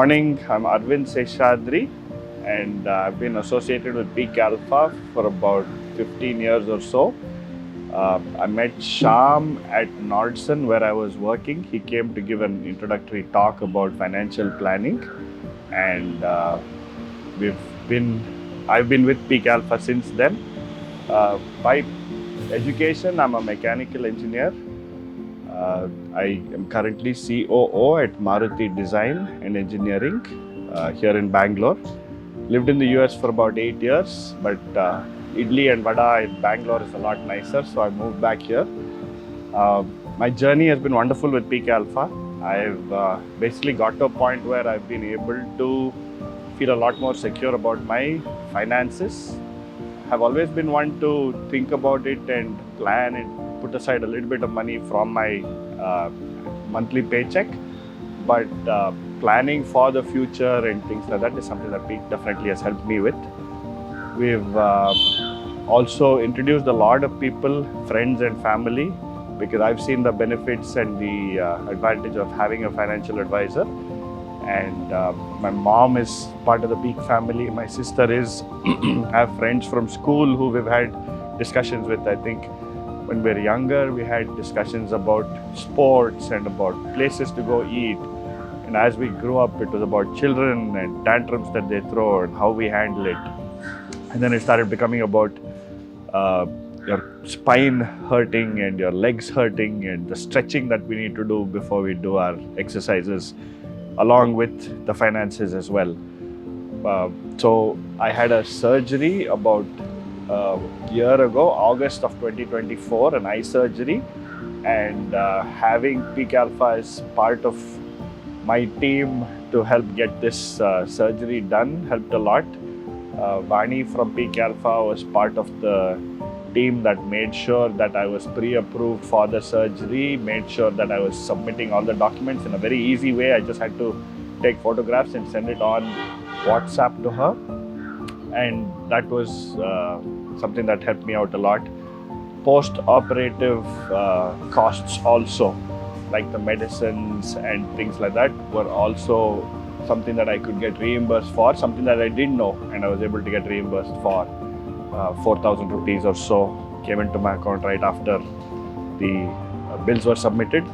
Morning, I'm Aravind Seshadri, and I've been associated with PeakAlpha for about 15 years or so. I met Sham at Nordson where I was working. He came to give an introductory talk about financial planning, and I've been with PeakAlpha since then. By education, I'm a mechanical engineer. I am currently COO at Marutee Design and Engineering here in Bangalore. Lived in the US for about 8 years, but idli and vada in Bangalore is a lot nicer, so I moved back here. My journey has been wonderful with PeakAlpha. I've basically got to a point where I've been able to feel a lot more secure about my finances. I've always been one to think about it and plan and put aside a little bit of money from my monthly paycheck, but planning for the future and things like that is something that Peak definitely has helped me with. We've also introduced a lot of people, friends and family, because I've seen the benefits and the advantage of having a financial advisor. And my mom is part of the Peak family. My sister is. I have friends from school who we've had discussions with. I think when we were younger, we had discussions about sports and about places to go eat. And as we grew up, it was about children and tantrums that they throw and how we handle it. And then it started becoming about your spine hurting and your legs hurting and the stretching that we need to do before we do our exercises, along with the finances as well. So I had a surgery about a year ago, August of 2024, an eye surgery, and having PeakAlpha as part of my team to help get this surgery done helped a lot. Vani from PeakAlpha was part of the team that made sure that I was pre-approved for the surgery, made sure that I was submitting all the documents in a very easy way. I just had to take photographs and send it on WhatsApp to her, and that was something that helped me out a lot. Post-operative costs also, like the medicines and things like that, were also something that I could get reimbursed for, something that I didn't know, and I was able to get reimbursed for. 4,000 rupees or so came into my account right after the bills were submitted.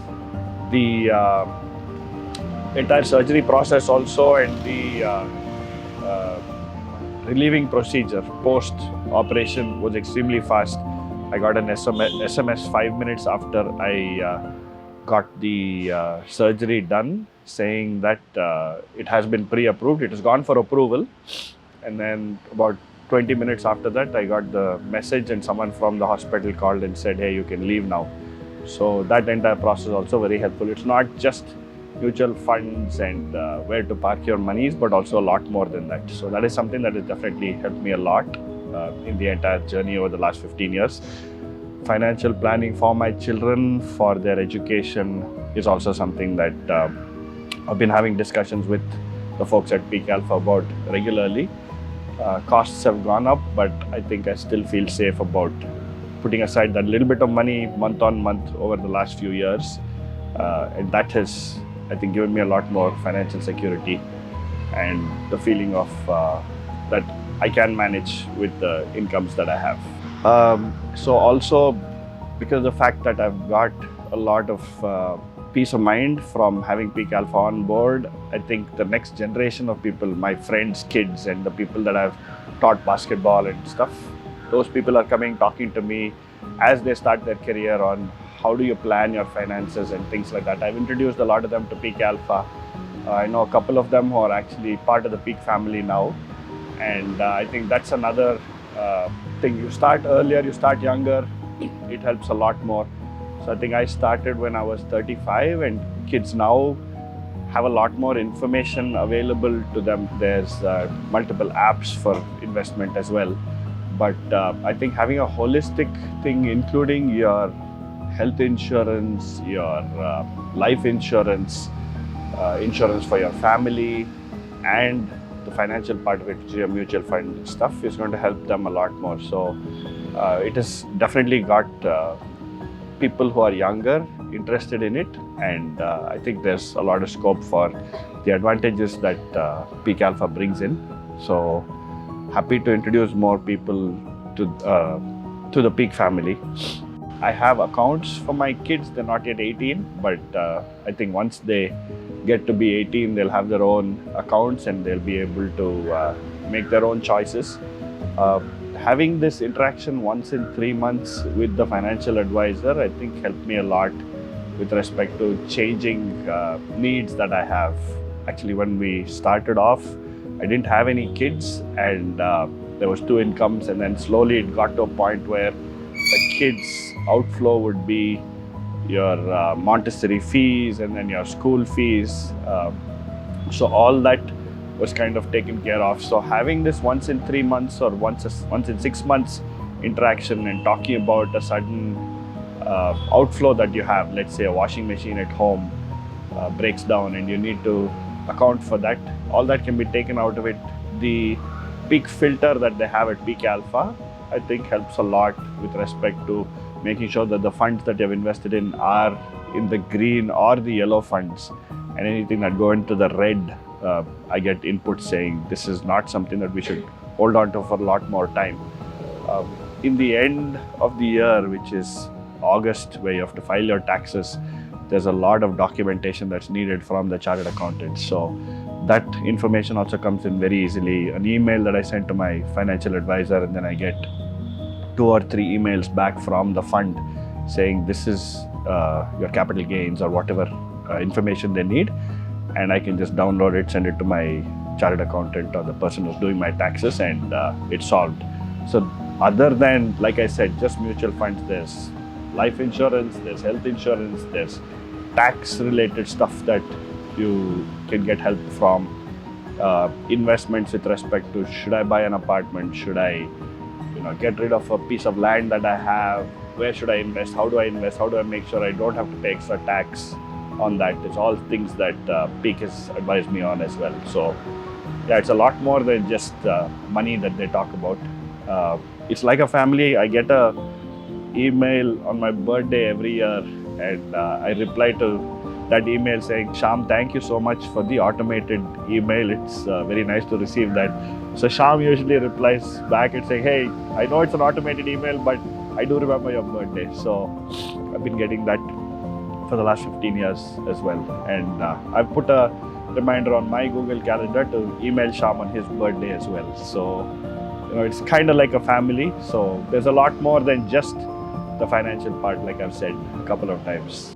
The entire surgery process also and the relieving procedure post-operation was extremely fast. I got an SMS 5 minutes after I got the surgery done saying that it has been pre-approved, it has gone for approval, and then about 20 minutes after that, I got the message and someone from the hospital called and said, hey, you can leave now. So that entire process is also very helpful. It's not just mutual funds and where to park your monies, but also a lot more than that. So that is something that has definitely helped me a lot in the entire journey over the last 15 years. Financial planning for my children, for their education, is also something that I've been having discussions with the folks at PeakAlpha about regularly. Costs have gone up, but I think I still feel safe about putting aside that little bit of money month on month over the last few years. And that has, I think, given me a lot more financial security and the feeling of that I can manage with the incomes that I have. So also, because of the fact that I've got a lot of peace of mind from having PeakAlpha on board, I think the next generation of people, my friends, kids, and the people that I've taught basketball and stuff, those people are coming, talking to me as they start their career on how do you plan your finances and things like that. I've introduced a lot of them to PeakAlpha. I know a couple of them who are actually part of the Peak family now, and I think that's another thing. You start earlier, you start younger, it helps a lot more. So I think I started when I was 35, and kids now have a lot more information available to them. There's multiple apps for investment as well. But I think having a holistic thing, including your health insurance, your life insurance, insurance for your family, and the financial part of it, which is your mutual fund stuff, is going to help them a lot more. So it has definitely got people who are younger interested in it, and I think there's a lot of scope for the advantages that PeakAlpha brings in. So happy to introduce more people to the Peak family. I have accounts for my kids. They're not yet 18, but I think once they get to be 18, they'll have their own accounts and they'll be able to make their own choices. Having this interaction once in 3 months with the financial advisor, I think helped me a lot with respect to changing needs that I have. Actually, when we started off, I didn't have any kids, and there was 2 incomes, and then slowly it got to a point where the kids' outflow would be your Montessori fees and then your school fees. So all that was kind of taken care of. So having this once in 3 months or once in 6 months interaction and talking about a sudden outflow that you have, let's say a washing machine at home breaks down and you need to account for that, all that can be taken out of it. The Peak filter that they have at PeakAlpha, I think helps a lot with respect to making sure that the funds that you have invested in are in the green or the yellow funds, and anything that go into the red, I get input saying this is not something that we should hold on to for a lot more time. In the end of the year, which is August, where you have to file your taxes, there's a lot of documentation that's needed from the chartered accountant. So that information also comes in very easily. An email that I sent to my financial advisor, and then I get 2 or 3 emails back from the fund saying this is your capital gains or whatever information they need, and I can just download it, send it to my chartered accountant or the person who's doing my taxes, and it's solved. So other than, like I said, just mutual funds, there's life insurance, there's health insurance, there's tax related stuff that you can get help from, investments with respect to should I buy an apartment, should I get rid of a piece of land that I have, where should I invest, how do I make sure I don't have to pay extra tax on that. It's all things that Peak has advised me on as well. So yeah, it's a lot more than just money that they talk about. It's like a family. I get a email on my birthday every year, and I reply to that email saying, Shyam, thank you so much for the automated email. It's very nice to receive that. So Shyam usually replies back and saying, hey, I know it's an automated email, but I do remember your birthday. So I've been getting that for the last 15 years as well. And I've put a reminder on my Google Calendar to email Shyam on his birthday as well. So, it's kind of like a family. So there's a lot more than just the financial part, like I've said a couple of times.